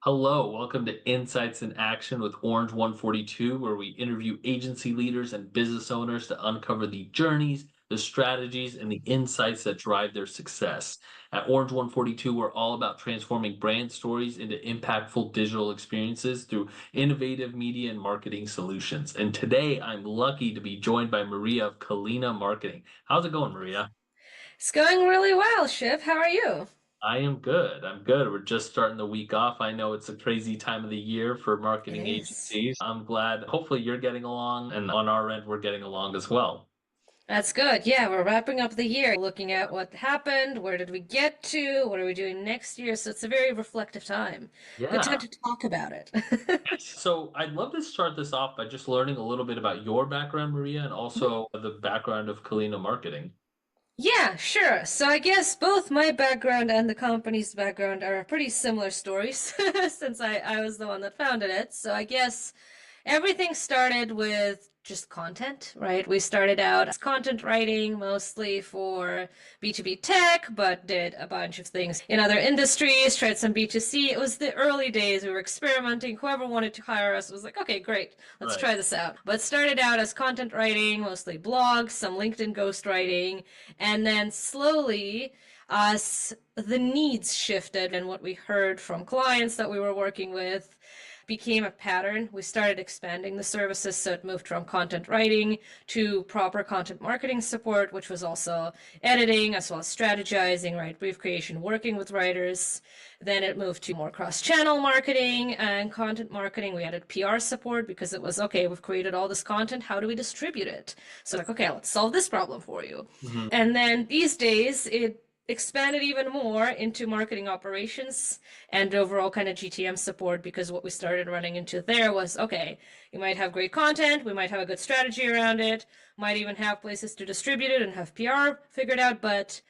Hello, welcome to Insights in Action with Orange 142, where we interview agency leaders and business owners to uncover the journeys, the strategies, and the insights that drive their success. At Orange 142, we're all about transforming brand stories into impactful digital experiences through innovative media and marketing solutions. And today, I'm lucky to be joined by Mariya of Kalyna Marketing. How's it going, Mariya? It's going really well, Shiv. How are you? I am good. I'm good. We're just starting the week off. I know it's a crazy time of the year for It marketing is. agencies. I'm glad. Hopefully, you're getting along, and on our end, we're getting along as well. That's good. Yeah, we're wrapping up the year, looking at what happened, where did we get to, what are we doing next year. So it's a very reflective time. Good time Yeah. to talk about it. So I'd love to start this off by just learning a little bit about your background, Maria, and also the background of Kalina Marketing. Yeah, sure. So I guess both my background and the company's background are pretty similar stories since I was the one that founded it. So I guess everything started with just content, right? We started out as content writing mostly for B2B tech, but did a bunch of things in other industries, tried some B2C. It was the early days. We were experimenting. Whoever wanted to hire us was like, okay, great, let's Right. try this out. But started out as content writing, mostly blogs, some LinkedIn ghostwriting, and then slowly as the needs shifted and what we heard from clients that we were working with became a pattern. We started expanding the services, so it moved from content writing to proper content marketing support, which was also editing as well as strategizing, right? Brief creation, working with writers. Then it moved to more cross-channel marketing and content marketing. We added PR support because it was okay, we've created all this content. How do we distribute it? So, like, okay, let's solve this problem for you. Mhm. And then these days, it expanded even more into marketing operations and overall kind of GTM support because what we started running into there was okay, you might have great content, we might have a good strategy around it, might even have places to distribute it and have PR figured out, but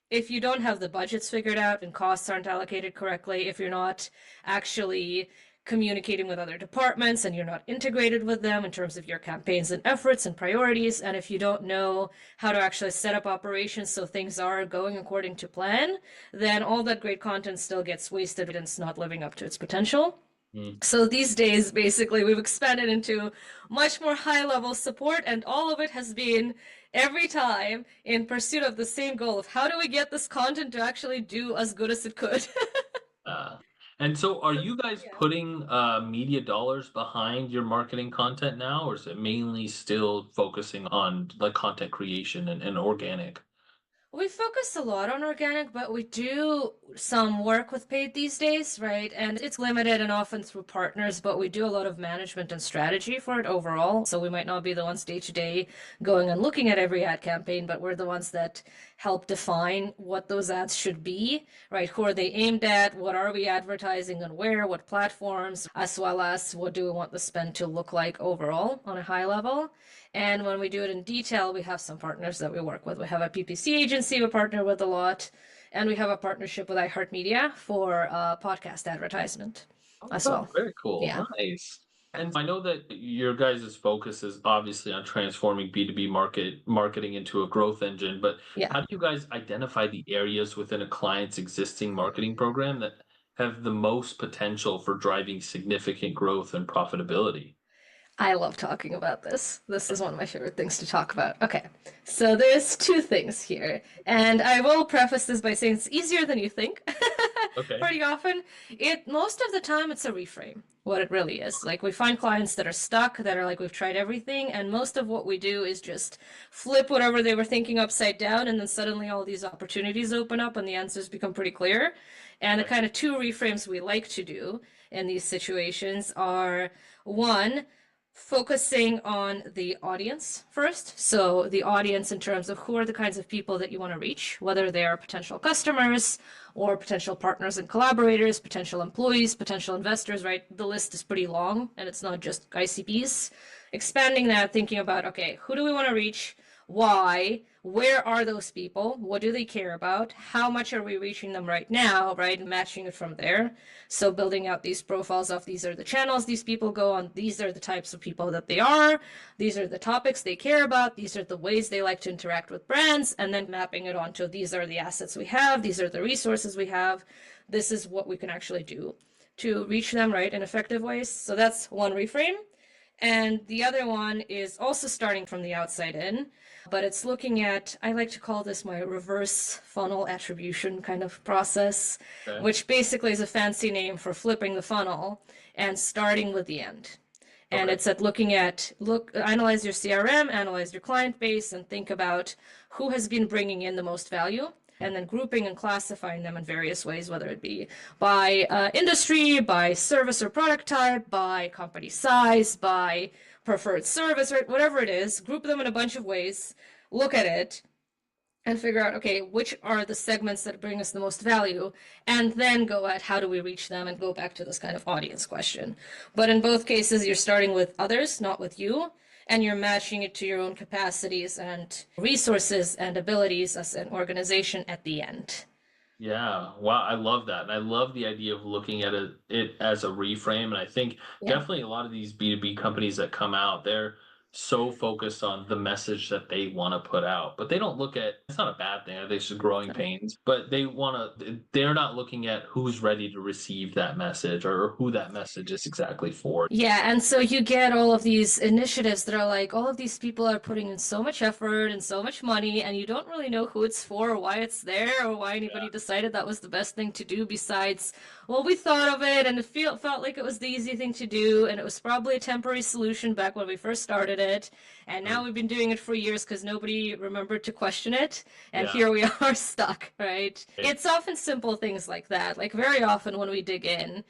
if you don't have the budgets figured out and costs aren't allocated correctly, if you're not actually communicating with other departments and you're not integrated with them in terms of your campaigns and efforts and priorities, and if you don't know how to actually set up operations so things are going according to plan, then all that great content still gets wasted and it's not living up to its potential. Mhm. So these days, basically, we've expanded into much more high level support, and all of it has been every time in pursuit of the same goal of how do we get this content to actually do as good as it could. Uh, and so, are you guys Yeah. putting media dollars behind your marketing content now, or is it mainly still focusing on like content creation and organic? We focus a lot on organic, but we do some work with paid these days, right? And it's limited and often through partners, but we do a lot of management and strategy for it overall. So we might not be the ones day to day going and looking at every ad campaign, but we're the ones that help define what those ads should be, right? Who are they aimed at? What are we advertising and where? What platforms? As well as what do we want the spend to look like overall on a high level? And when we do it in detail, we have some partners that we work with. We have a PPC agency we partner with a lot, and we have a partnership with iHeartMedia for podcast advertisement as Oh, well. very cool. Yeah. Nice. And I know that your guys' focus is obviously on transforming B2B marketing into a growth engine, but Yeah. how do you guys identify the areas within a client's existing marketing program that have the most potential for driving significant growth and profitability? I love talking about this. This is one of my favorite things to talk about. Okay, so there's two things here, and I will preface this by saying it's easier than you think. Okay. Pretty often, it most of the time it's a reframe. What it really is, like we find clients that are stuck, that are like we've tried everything, and most of what we do is just flip whatever they were thinking upside down, and then suddenly all these opportunities open up, and the answers become pretty clear. And the Right. kind of two reframes we like to do in these situations are one, focusing on the audience first. So, the audience in terms of who are the kinds of people that you want to reach, whether they are potential customers or potential partners and collaborators, potential employees, potential investors, right? The list is pretty long and it's not just ICPs. Expanding that, thinking about, okay, who do we want to reach? Why? Where are those people? What do they care about? How much are we reaching them right now, right? Matching it from there. So building out these profiles of these are the channels these people go on, these are the types of people that they are, these are the topics they care about, these are the ways they like to interact with brands, and then mapping it onto these are the assets we have, these are the resources we have, this is what we can actually do to reach them, right, in effective ways. So that's one reframe. And the other one is also starting from the outside in, but it's looking at, I like to call this my reverse funnel attribution kind of process, Okay. which basically is a fancy name for flipping the funnel and starting with the end. And Okay. it's at looking at, analyze your CRM, analyze your client base, and think about who has been bringing in the most value, and then grouping and classifying them in various ways, whether it be by industry, by service or product type, by company size, by preferred service, right? Whatever it is, group them in a bunch of ways, look at it, and figure out, okay, which are the segments that bring us the most value, and then go at how do we reach them and go back to this kind of audience question. But in both cases, you're starting with others, not with you, and you're matching it to your own capacities and resources and abilities as an organization at the end. Yeah, wow, I love that. And I love the idea of looking at it as a reframe. And I think Yeah. definitely a lot of these B2B companies that come out, they're so focused on the message that they want to put out. But they don't look at it's not a bad thing. They should growing pains, but they're not looking at who's ready to receive that message or who that message is exactly for. Yeah, and so you get all of these initiatives that are like, all of these people are putting in so much effort and so much money, and you don't really know who it's for or why it's there or why anybody decided that was the best thing to do besides, well, we thought of it and it felt like it was the easy thing to do, and it was probably a temporary solution back when we first started it, and now Mm, we've been doing it for years because nobody remembered to question it, and yeah. here we are stuck, right? It- It's often simple things like that. Like very often when we dig in,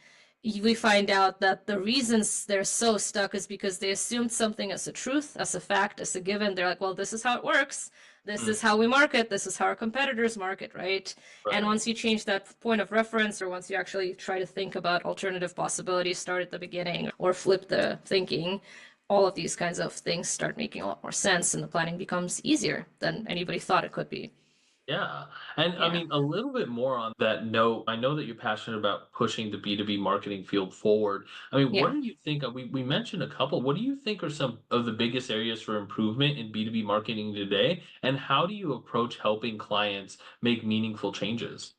we find out that the reasons they're so stuck is because they assumed something as a truth, as a fact, as a given. They're like, well, this is how it works. This mm, is how we market. This is how our competitors market, right? And right. once you change that point of reference, or once you actually try to think about alternative possibilities, start at the beginning, or flip the thinking, all of these kinds of things start making a lot more sense, and the planning becomes easier than anybody thought it could be. Yeah. And I Yeah. mean, a little bit more on that note, I know that you're passionate about pushing the B2B marketing field forward. I mean, what Yeah. do you think? We mentioned a couple. What do you think are some of the biggest areas for improvement in B2B marketing today? And how do you approach helping clients make meaningful changes?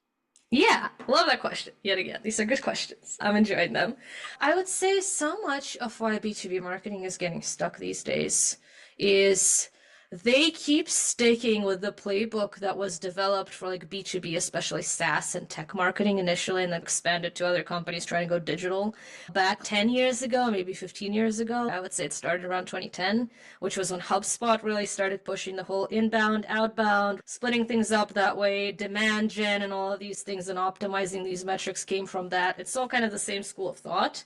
Yeah, love that question. Yet again, these are good questions. I'm enjoying them. I would say so much of why B2B marketing is getting stuck these days is they keep sticking with the playbook that was developed for like B2B, especially SaaS and tech marketing initially, and then expanded to other companies trying to go digital. Back 10 years ago, maybe 15 years ago, I would say it started around 2010, which was when HubSpot really started pushing the whole inbound, outbound, splitting things up that way, demand gen, and all of these things, and optimizing these metrics came from that. It's all kind of the same school of thought.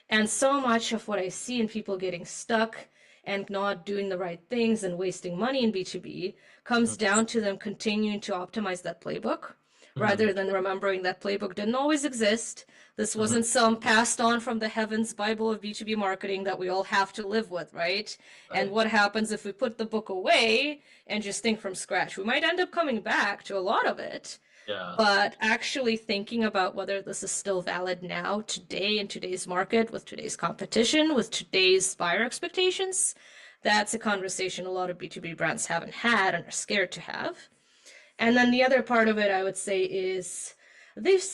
And so much of what I see in people getting stuck and not doing the right things and wasting money in B2B comes down to them continuing to optimize that playbook Mhm, rather than remembering that playbook didn't always exist. This mhm, wasn't some passed on from the heavens Bible of B2B marketing that we all have to live with, right? And right. what happens if we put the book away and just think from scratch? We might end up coming back to a lot of it, Yeah. but actually thinking about whether this is still valid now, today, in today's market, with today's competition, with today's buyer expectations, that's a conversation a lot of B2B brands haven't had and are scared to have. And then the other part of it, I would say, is they've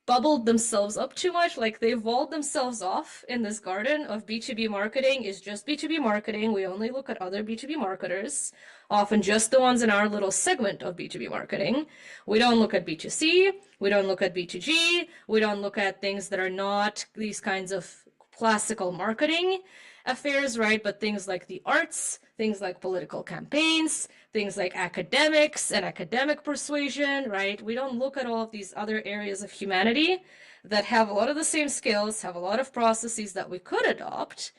bubbled themselves up too much. Like they've walled themselves off in this garden of B2B marketing is just B2B marketing. We only look at other B2B marketers, often just the ones in our little segment of B2B marketing. We don't look at B2C. We don't look at B2G. We don't look at things that are not these kinds of classical marketing affairs, right? But things like the arts, things like political campaigns, things like academics and academic persuasion, right? We don't look at all of these other areas of humanity that have a lot of the same skills, have a lot of processes that we could adopt,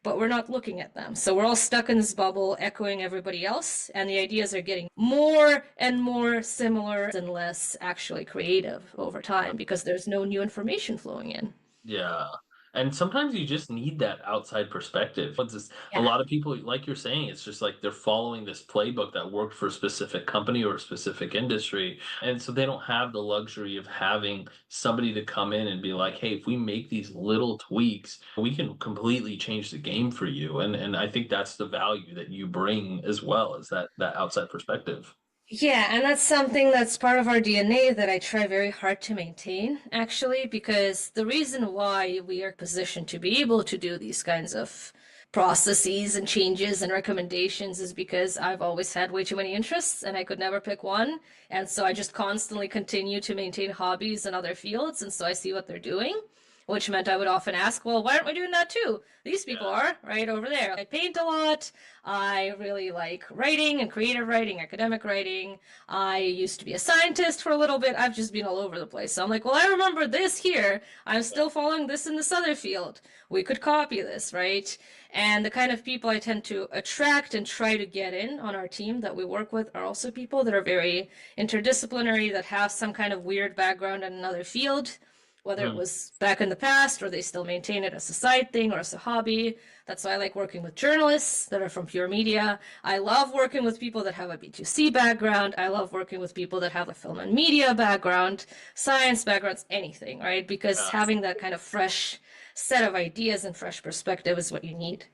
but we're not looking at them. So we're all stuck in this bubble, echoing everybody else, and the ideas are getting more and more similar and less actually creative over time because there's no new information flowing in. Yeah. And sometimes you just need that outside perspective. A Yeah. lot of people, like you're saying, it's just like they're following this playbook that worked for a specific company or a specific industry. And so they don't have the luxury of having somebody to come in and be like, hey, if we make these little tweaks, we can completely change the game for you. And I think that's the value that you bring as well, is that outside perspective. Yeah, and that's something that's part of our DNA that I try very hard to maintain, actually, because the reason why we are positioned to be able to do these kinds of processes and changes and recommendations is because I've always had way too many interests and I could never pick one. And so I just constantly continue to maintain hobbies in other fields. And so I see what they're doing, which meant I would often ask, well, why aren't we doing that too? These people Yeah. are right over there. I paint a lot. I really like writing and creative writing, academic writing. I used to be a scientist for a little bit. I've just been all over the place. So I'm like, well, I remember this here. I'm still following this in this other field. We could copy this, right? And the kind of people I tend to attract and try to get in on our team that we work with are also people that are very interdisciplinary, that have some kind of weird background in another field, whether it Mm. was back in the past or they still maintain it as a side thing or as a hobby. That's why I like working with journalists that are from pure media. I love working with people that have a B2C background. I love working with people that have a film and media background, science backgrounds, anything, right? Because Yeah. having that kind of fresh set of ideas and fresh perspective is what you need.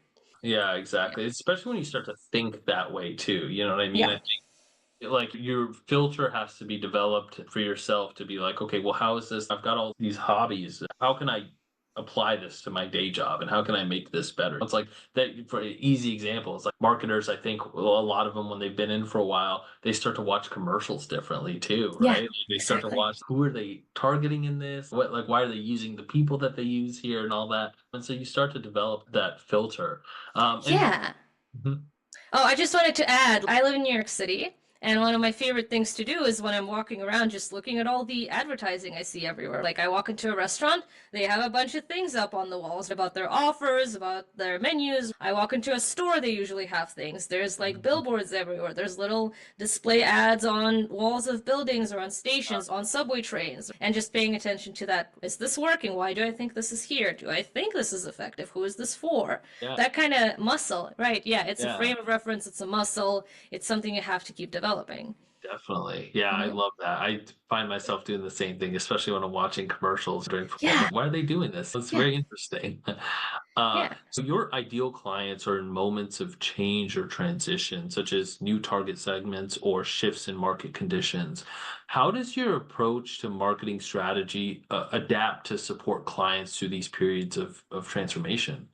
Yeah, Yeah. exactly. Especially when you start to think that way too. You know what I mean? Yeah. Like your filter has to be developed for yourself to be like, okay, well, how is this? I've got all these hobbies. How can I apply this to my day job and how can I make this better? It's like that for an easy example. It's like marketers, I think well, a lot of them, when they've been in for a while, they start to watch commercials differently too, Yeah, right? Like they start to exactly. watch who are they targeting in this? What, like, why are they using the people that they use here and all that? And so you start to develop that filter. And Yeah. Mhm. Oh, I just wanted to add, I live in New York City, and one of my favorite things to do is when I'm walking around just looking at all the advertising I see everywhere. Like I walk into a restaurant, they have a bunch of things up on the walls about their offers, about their menus. I walk into a store, they usually have things. There's like billboards everywhere. There's little display ads on walls of buildings or on stations, on subway trains, and just paying attention to that. Is this working? Why do I think this is here? Do I think this is effective? Who is this for? Yeah, That kind of muscle, right? Yeah, it's a yeah. frame of reference, it's a muscle, it's something you have to keep developing. Definitely. Yeah, I Hmm. love that. I find myself doing the same thing, especially when I'm watching commercials during football. Yeah, Why are they doing this? It's yeah, very interesting. yeah. So your ideal clients are in moments of change or transition, such as new target segments or shifts in market conditions. How does your approach to marketing strategy adapt to support clients through these periods of transformation?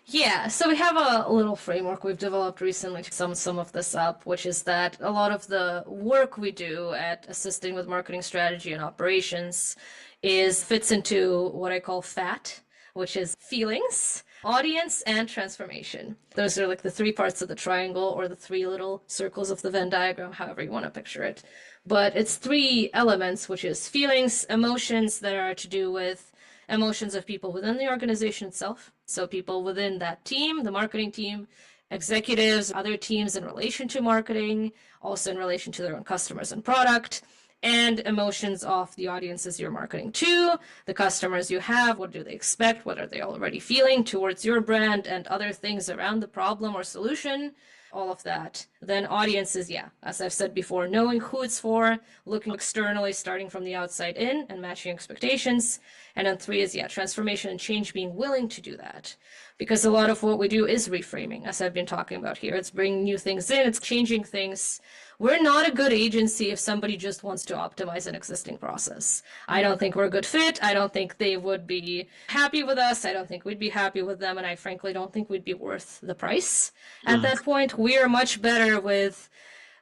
Yeah, so we have a little framework we've developed recently to sum some of this up, which is that a lot of the work we do at assisting with marketing strategy and operations is fits into what I call FAT, which is feelings, audience, and transformation. Those are like the three parts of the triangle or the three little circles of the Venn diagram, however you want to picture it. But it's three elements, which is feelings, emotions that are to do with emotions of people within the organization itself. So people within that team, the marketing team, executives, other teams in relation to marketing, also in relation to their own customers and product, and emotions of the audiences you're marketing to, the customers you have, what do they expect, what are they already feeling towards your brand and other things around the problem or solution, all of that. Then audiences, yeah, as I've said before, knowing who it's for, looking externally, starting from the outside in and matching expectations. And then three is, yeah, transformation and change, being willing to do that. Because a lot of what we do is reframing, as I've been talking about here. It's bringing new things in, it's changing things. We're not a good agency if somebody just wants to optimize an existing process. I don't think we're a good fit. I don't think they would be happy with us. I don't think we'd be happy with them. And I frankly don't think we'd be worth the price. At Mm. that point, we are much better with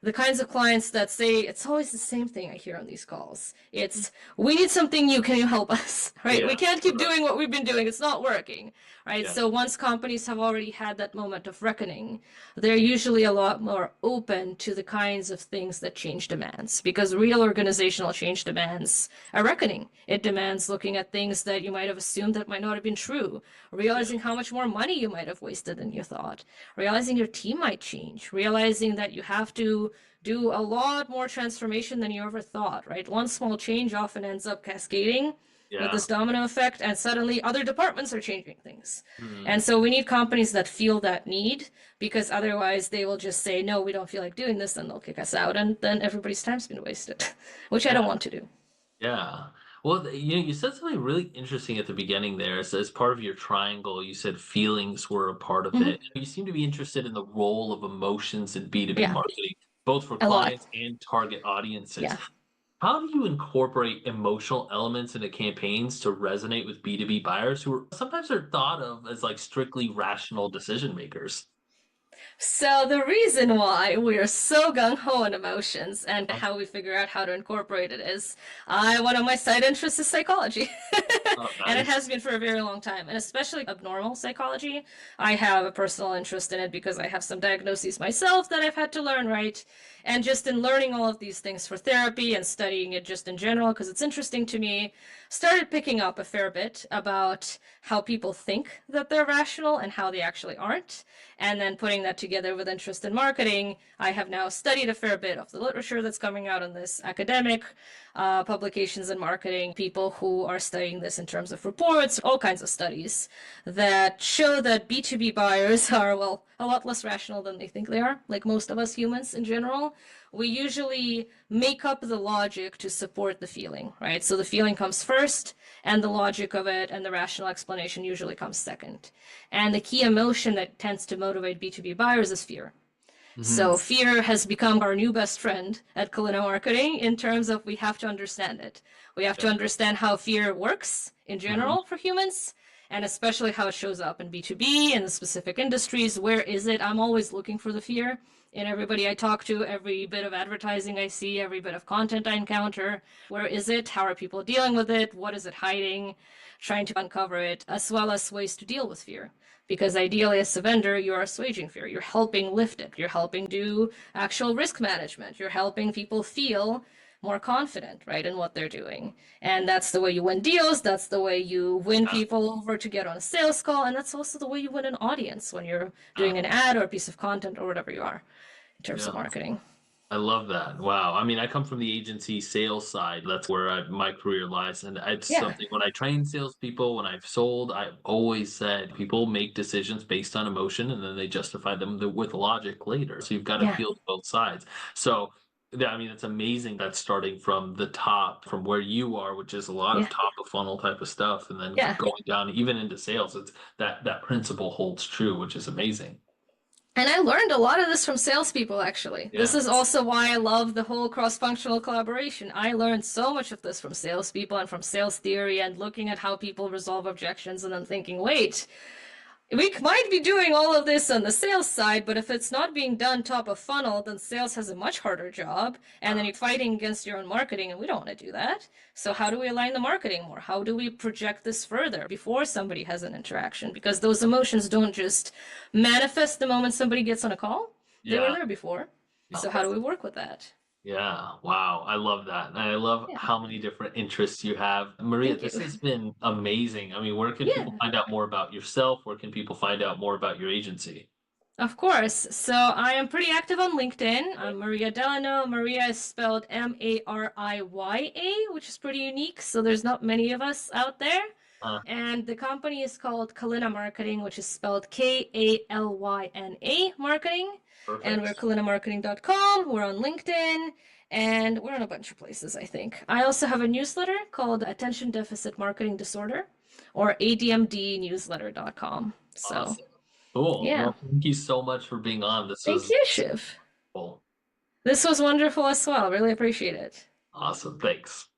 the kinds of clients that say it's always the same thing I hear on these calls. It's we need something new, can you help us? Right? We Yeah, can't keep doing what we've been doing. It's not working. Right? yeah. So once companies have already had that moment of reckoning, they're usually a lot more open to the kinds of things that change demands because real organizational change demands a reckoning. It demands looking at things that you might have assumed that might not have been true, Yeah. realizing how much more money you might have wasted than you thought, realizing your team might change, realizing that you have to do a lot more transformation than you ever thought, right? One small change often ends up cascading with Yeah. this domino effect, and suddenly other departments are changing things. Mm. And so we need companies that feel that need because otherwise they will just say, no, we don't feel like doing this, and they'll kick us out, and then everybody's time's been wasted, which I Yeah. don't want to do. Yeah. Well, you said something really interesting at the beginning there. As part of your triangle, you said feelings were a part of Hmm. it. You seem to be interested in the role of emotions in B2B Yeah. marketing. both for A lot. clients and target audiences. Yeah. How do you incorporate emotional elements into campaigns to resonate with B2B buyers who are sometimes are thought of as like strictly rational decision makers? So the reason why we are so gung-ho on emotions and how we figure out how to incorporate it is one of my side interests is psychology. Oh, And it nice. has been for a very long time, and especially abnormal psychology. I have a personal interest in it because I have some diagnoses myself that I've had to learn, right? And just in learning all of these things for therapy and studying it just in general, because it's interesting to me, started picking up a fair bit about how people think that they're rational and how they actually aren't. And then putting that together with interest in marketing, I have now studied a fair bit of the literature that's coming out on this, academic publications in marketing, people who are studying this in terms of reports, all kinds of studies that show that B2B buyers are, well, a lot less rational than they think they are, like most of us humans in general. We usually make up the logic to support the feeling, right? So the feeling comes first, and the logic of it and the rational explanation usually comes second. And the key emotion that tends to motivate B2B buyers is fear. Mhm. So fear has become our new best friend at Kalyna Marketing in terms of we have to understand it. We have to Yeah. understand how fear works in Mhm. general for humans, and especially how it shows up in B2B, in the specific industries. Where is it? I'm always looking for the fear in everybody I talk to, every bit of advertising I see, every bit of content I encounter. Where is it? How are people dealing with it? What is it hiding? Trying to uncover it, as well as ways to deal with fear. Because ideally, as a vendor, you're assuaging fear. You're helping lift it. You're helping do actual risk management. You're helping people feel more confident, right, in what they're doing. And that's the way you win deals. That's the way you win Yeah. people over to get on a sales call. And that's also the way you win an audience when you're Yeah. doing an ad or a piece of content or whatever you are in terms of Yeah. marketing. I love that. Wow. I mean, I come from the agency sales side. That's where my career lies. And it's Yeah, something when I train salespeople, when I've sold, I've always said people make decisions based on emotion and then they justify them with logic later. So you've got to yeah, appeal to both sides. So, yeah, I mean, it's amazing that starting from the top, from where you are, which is a lot of yeah, top of funnel type of stuff, and then yeah. going down even into sales, it's that principle holds true, which is amazing. And I learned a lot of this from salespeople, actually. This Yeah. is also why I love the whole cross-functional collaboration. I learned so much of this from salespeople and from sales theory and looking at how people resolve objections and then thinking, wait, we might be doing all of this on the sales side, but if it's not being done top of funnel, then sales has a much harder job. And then you're fighting against your own marketing, and we don't want to do that. So, how do we align the marketing more? How do we project this further before somebody has an interaction? Because those emotions don't just manifest the moment somebody gets on a call, they were Yeah. there before. Yeah. So, how do we work with that? Yeah, wow. I love that. And I love Yeah, how many different interests you have. Maria, thank this you. has been amazing. I mean, where can people Yeah. find out more about yourself? Where can people find out more about your agency? Of course. So I am pretty active on LinkedIn. I'm Mariya Delano. Mariya is spelled Mariya, which is pretty unique. So there's not many of us out there. Uh, And the company is called Kalyna Marketing, which is spelled Kalyna Marketing. And we're Perfect. kalynamarketing.com. We're on LinkedIn. And we're on a bunch of places, I think. I also have a newsletter called Attention Deficit Marketing Disorder or admdnewsletter.com. So, Awesome. Cool. yeah. Well, thank you so much for being on. This Thank was you, Shiv. cool. This was wonderful as well. Really appreciate it. Awesome. Thanks.